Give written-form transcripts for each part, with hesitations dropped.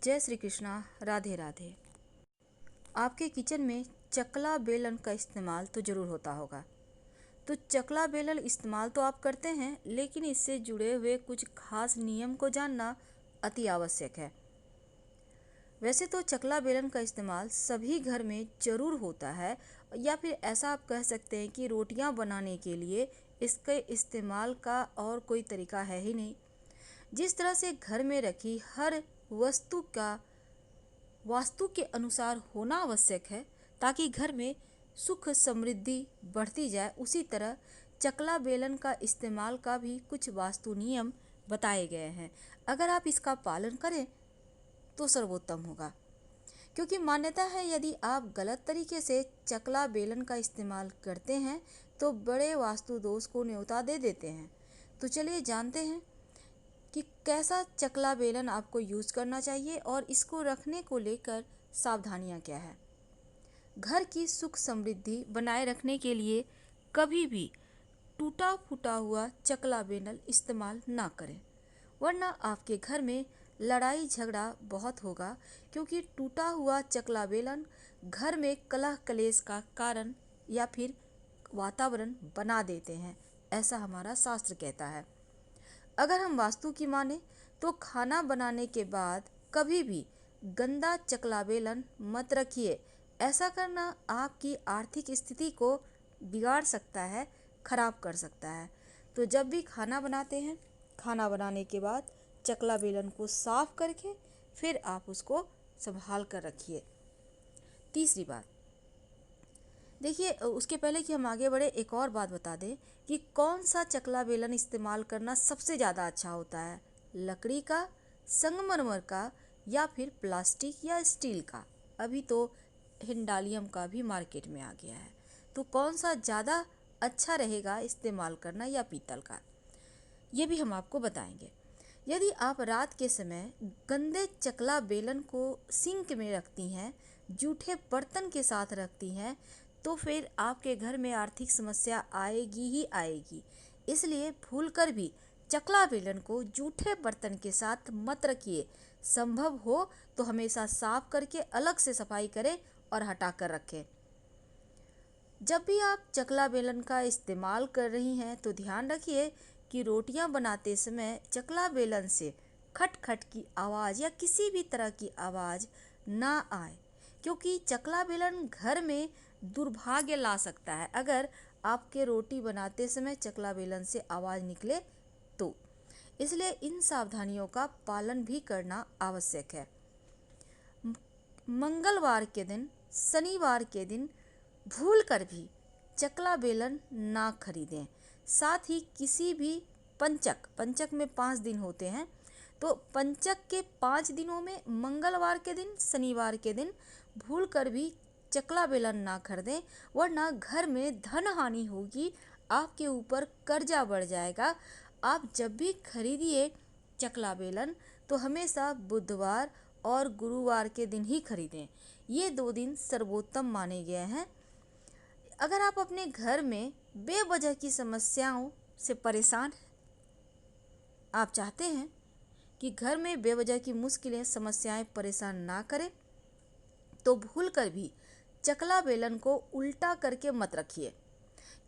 जय श्री कृष्णा। राधे राधे। आपके किचन में चकला बेलन का इस्तेमाल तो ज़रूर होता होगा। तो चकला बेलन इस्तेमाल तो आप करते हैं, लेकिन इससे जुड़े हुए कुछ खास नियम को जानना अति आवश्यक है। वैसे तो चकला बेलन का इस्तेमाल सभी घर में ज़रूर होता है, या फिर ऐसा आप कह सकते हैं कि रोटियां बनाने के लिए इसके इस्तेमाल का और कोई तरीका है ही नहीं। जिस तरह से घर में रखी हर वस्तु का वास्तु के अनुसार होना आवश्यक है ताकि घर में सुख समृद्धि बढ़ती जाए, उसी तरह चकला बेलन का इस्तेमाल का भी कुछ वास्तु नियम बताए गए हैं। अगर आप इसका पालन करें तो सर्वोत्तम होगा, क्योंकि मान्यता है यदि आप गलत तरीके से चकला बेलन का इस्तेमाल करते हैं तो बड़े वास्तु दोष को न्योता दे देते हैं। तो चलिए जानते हैं कि कैसा चकला बेलन आपको यूज़ करना चाहिए और इसको रखने को लेकर सावधानियां क्या है। घर की सुख समृद्धि बनाए रखने के लिए कभी भी टूटा फूटा हुआ चकला बेलन इस्तेमाल ना करें, वरना आपके घर में लड़ाई झगड़ा बहुत होगा, क्योंकि टूटा हुआ चकला बेलन घर में कलह कलेश का कारण या फिर वातावरण बना देते हैं, ऐसा हमारा शास्त्र कहता है। अगर हम वास्तु की माने तो खाना बनाने के बाद कभी भी गंदा चकला बेलन मत रखिए। ऐसा करना आपकी आर्थिक स्थिति को बिगाड़ सकता है, खराब कर सकता है। तो जब भी खाना बनाते हैं, खाना बनाने के बाद चकला बेलन को साफ करके फिर आप उसको संभाल कर रखिए। तीसरी बात, देखिए उसके पहले कि हम आगे बढ़े एक और बात बता दें कि कौन सा चकला बेलन इस्तेमाल करना सबसे ज़्यादा अच्छा होता है, लकड़ी का, संगमरमर का या फिर प्लास्टिक या स्टील का। अभी तो हिंडालियम का भी मार्केट में आ गया है। तो कौन सा ज़्यादा अच्छा रहेगा इस्तेमाल करना, या पीतल का, ये भी हम आपको बताएंगे। यदि आप रात के समय गंदे चकला बेलन को सिंक में रखती हैं, जूठे बर्तन के साथ रखती हैं, तो फिर आपके घर में आर्थिक समस्या आएगी ही आएगी। इसलिए भूलकर भी चकला बेलन को जूठे बर्तन के साथ मत रखिए। संभव हो तो हमेशा साफ करके अलग से सफाई करें और हटा कर रखें। जब भी आप चकला बेलन का इस्तेमाल कर रही हैं तो ध्यान रखिए कि रोटियां बनाते समय चकला बेलन से खट खट की आवाज़ या किसी भी तरह की आवाज़ ना आए, क्योंकि चकला बेलन घर में दुर्भाग्य ला सकता है अगर आपके रोटी बनाते समय चकला बेलन से आवाज़ निकले तो। इसलिए इन सावधानियों का पालन भी करना आवश्यक है। मंगलवार के दिन, शनिवार के दिन भूलकर भी चकला बेलन ना खरीदें। साथ ही किसी भी पंचक में 5 दिन होते हैं, तो पंचक के 5 दिनों में मंगलवार के दिन, शनिवार के दिन भूलकर भी चकला बेलन ना खरीदें, वरना घर में धन हानि होगी, आपके ऊपर कर्जा बढ़ जाएगा। आप जब भी खरीदिए चकला बेलन तो हमेशा बुधवार और गुरुवार के दिन ही खरीदें। ये 2 दिन सर्वोत्तम माने गए हैं। अगर आप अपने घर में बेवजह की समस्याओं से परेशान, आप चाहते हैं कि घर में बेवजह की मुश्किलें समस्याएं परेशान ना करें, तो भूलकर भी चकला बेलन को उल्टा करके मत रखिए।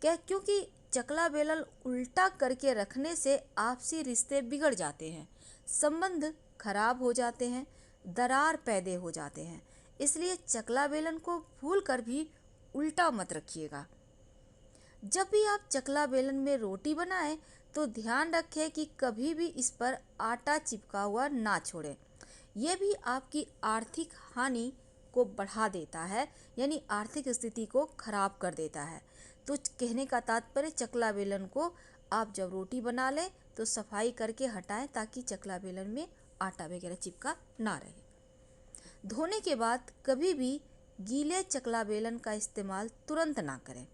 क्योंकि चकला बेलन उल्टा करके रखने से आपसी रिश्ते बिगड़ जाते हैं, संबंध खराब हो जाते हैं, दरार पैदा हो जाते हैं। इसलिए चकला बेलन को भूलकर भी उल्टा मत रखिएगा। जब भी आप चकला बेलन में रोटी बनाएं तो ध्यान रखें कि कभी भी इस पर आटा चिपका हुआ ना छोड़ें। यह भी आपकी आर्थिक हानि को बढ़ा देता है, यानी आर्थिक स्थिति को खराब कर देता है। तो कहने का तात्पर्य, चकला बेलन को आप जब रोटी बना लें तो सफाई करके हटाएं, ताकि चकला बेलन में आटा वगैरह चिपका ना रहे। धोने के बाद कभी भी गीले चकला बेलन का इस्तेमाल तुरंत ना करें।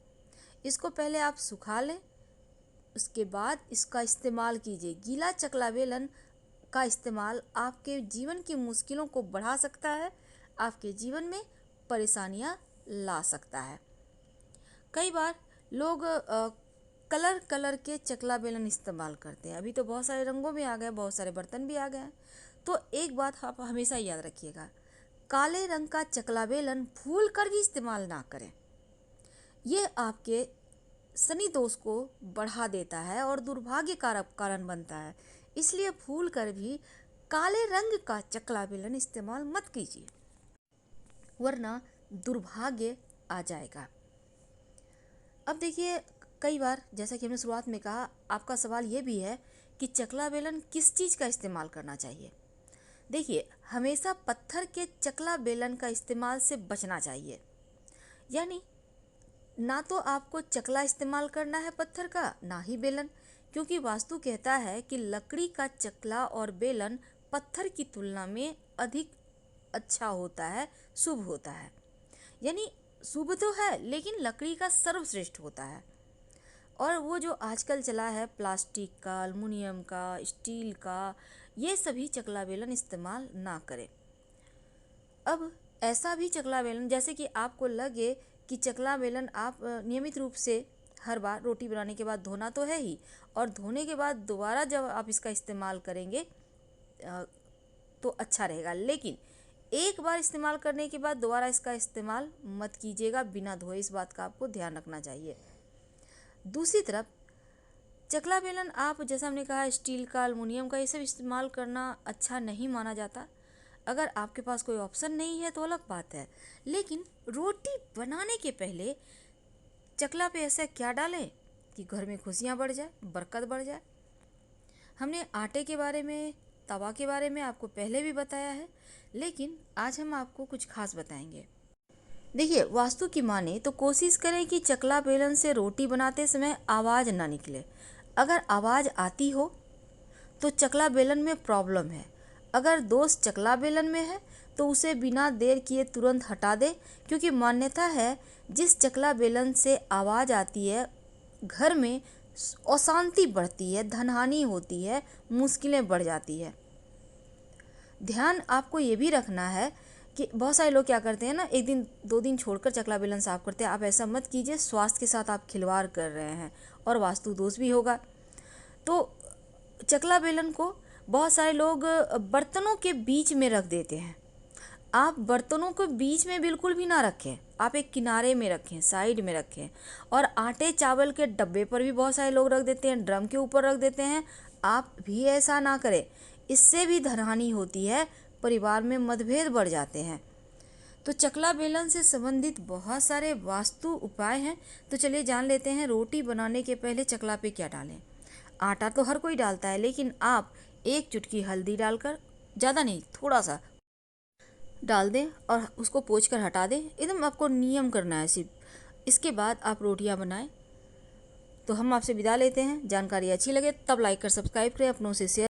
इसको पहले आप सुखा लें, उसके बाद इसका इस्तेमाल कीजिए। गीला चकला बेलन का इस्तेमाल आपके जीवन की मुश्किलों को बढ़ा सकता है, आपके जीवन में परेशानियां ला सकता है। कई बार लोग कलर के चकला बेलन इस्तेमाल करते हैं। अभी तो बहुत सारे रंगों में आ गए, बहुत सारे बर्तन भी आ गए हैं। तो एक बात आप हमेशा याद रखिएगा, काले रंग का चकला बेलन भूल कर भी इस्तेमाल ना करें। ये आपके शनि दोष को बढ़ा देता है और दुर्भाग्य कारक कारण बनता है। इसलिए भूल कर भी काले रंग का चकला बेलन इस्तेमाल मत कीजिए, वरना दुर्भाग्य आ जाएगा। अब देखिए, कई बार जैसा कि हमने शुरुआत में कहा, आपका सवाल ये भी है कि चकला बेलन किस चीज़ का इस्तेमाल करना चाहिए। देखिए, हमेशा पत्थर के चकला बेलन का इस्तेमाल से बचना चाहिए। यानी ना तो आपको चकला इस्तेमाल करना है पत्थर का, ना ही बेलन, क्योंकि वास्तु कहता है कि लकड़ी का चकला और बेलन पत्थर की तुलना में अधिक अच्छा होता है, शुभ होता है। यानी शुभ तो है, लेकिन लकड़ी का सर्वश्रेष्ठ होता है। और वो जो आजकल चला है प्लास्टिक का, एल्युमिनियम का, स्टील का, ये सभी चकला बेलन इस्तेमाल ना करें। अब ऐसा भी चकला बेलन, जैसे कि आपको लगे कि चकला बेलन आप नियमित रूप से हर बार रोटी बनाने के बाद धोना तो है ही, और धोने के बाद दोबारा जब आप इसका इस्तेमाल करेंगे तो अच्छा रहेगा। लेकिन एक बार इस्तेमाल करने के बाद दोबारा इसका इस्तेमाल मत कीजिएगा बिना धोए, इस बात का आपको ध्यान रखना चाहिए। दूसरी तरफ चकला बेलन आप, जैसा हमने कहा, स्टील का, एल्युमिनियम का, ये सब इस्तेमाल करना अच्छा नहीं माना जाता। अगर आपके पास कोई ऑप्शन नहीं है तो अलग बात है, लेकिन रोटी बनाने के पहले चकला पे ऐसा क्या डालें कि घर में खुशियाँ बढ़ जाए, बरकत बढ़ जाए। हमने आटे के बारे में, तवा के बारे में आपको पहले भी बताया है, लेकिन आज हम आपको कुछ खास बताएंगे। देखिए, वास्तु की माने तो कोशिश करें कि चकला बेलन से रोटी बनाते समय आवाज़ ना निकले। अगर आवाज़ आती हो तो चकला बेलन में प्रॉब्लम है। अगर दोष चकला बेलन में है तो उसे बिना देर किए तुरंत हटा दे, क्योंकि मान्यता है जिस चकला बेलन से आवाज़ आती है घर में अशांति बढ़ती है, धनहानि होती है, मुश्किलें बढ़ जाती है। ध्यान आपको ये भी रखना है कि बहुत सारे लोग क्या करते हैं ना, एक दिन 2 दिन छोड़कर चकला बेलन साफ करते हैं। आप ऐसा मत कीजिए, स्वास्थ्य के साथ आप खिलवाड़ कर रहे हैं और वास्तु दोष भी होगा। तो चकला बेलन को बहुत सारे लोग बर्तनों के बीच में रख देते हैं। आप बर्तनों को बीच में बिल्कुल भी ना रखें, आप एक किनारे में रखें, साइड में रखें। और आटे चावल के डब्बे पर भी बहुत सारे लोग रख देते हैं, ड्रम के ऊपर रख देते हैं। आप भी ऐसा ना करें, इससे भी धनहानि होती है, परिवार में मतभेद बढ़ जाते हैं। तो चकला बेलन से संबंधित बहुत सारे वास्तु उपाय हैं। तो चलिए जान लेते हैं, रोटी बनाने के पहले चकला पे क्या डालें। आटा तो हर कोई डालता है, लेकिन आप 1 चुटकी हल्दी डालकर, ज़्यादा नहीं, थोड़ा सा डाल दें और उसको पोंछकर हटा दें। एकदम आपको नियम करना है सिर्फ। इसके बाद आप रोटियां बनाएं। तो हम आपसे विदा लेते हैं। जानकारी अच्छी लगे तब लाइक कर सब्सक्राइब करें, अपनों से शेयर